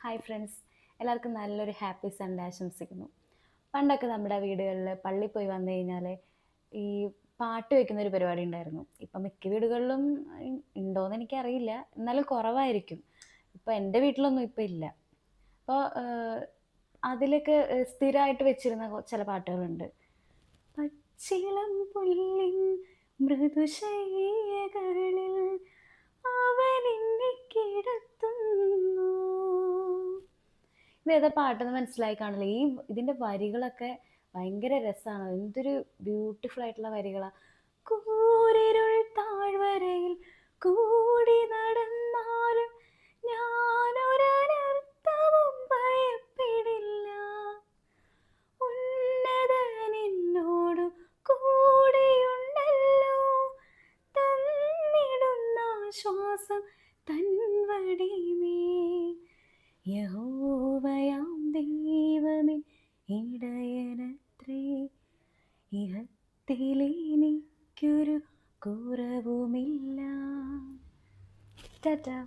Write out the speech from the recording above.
Hi friends, എല്ലാവർക്കും നല്ലൊരു happy Sunday ആശംസിക്കുന്നു. പണ്ടൊക്കെ നമ്മുടെ വീടുകളിൽ പള്ളിയിൽ പോയി വന്നു കഴിഞ്ഞാൽ ഈ പാട്ട് വെക്കുന്ന ഒരു പരിപാടി ഉണ്ടായിരുന്നു. ഇപ്പം മിക്ക വീടുകളിലും ഉണ്ടോയെന്ന് എനിക്കറിയില്ല, എന്നാലും കുറവായിരിക്കും. ഇപ്പം എൻ്റെ വീട്ടിലൊന്നും ഇപ്പം ഇല്ല. അപ്പോൾ അതിലൊക്കെ സ്ഥിരമായിട്ട് വെച്ചിരുന്ന ചില പാട്ടുകളുണ്ട്. പച്ചിളം പുല്ലിൻ മൃദുശയ്യകളിൽ അവൻ എന്നെ കിടത്തുന്നു. ഇത് ഏതാ പാട്ടെന്ന് മനസ്സിലായി കാണില്ല. ഇതിന്റെ വരികളൊക്കെ ഭയങ്കര രസമാണ്. എന്തൊരു ബ്യൂട്ടിഫുൾ ആയിട്ടുള്ള വരികളാ. കൂരിരുൾ താഴ്വരയിൽ കൂടി നടന്നാലും ഞാനൊരനർത്ഥവും ഭയപ്പെടില്ല. ഉന്നതൻ എന്നോടു കൂടെയുണ്ടല്ലോ, തന്നിടുന്ന ശ്വാസം തൻ വടിമേൽ. യഹോവയാം ദൈവമേ ഇടയനത്രേ, ഇഹത്തിലെനിക്കൊരു കുറവുമില്ല. ടാറ്റാ.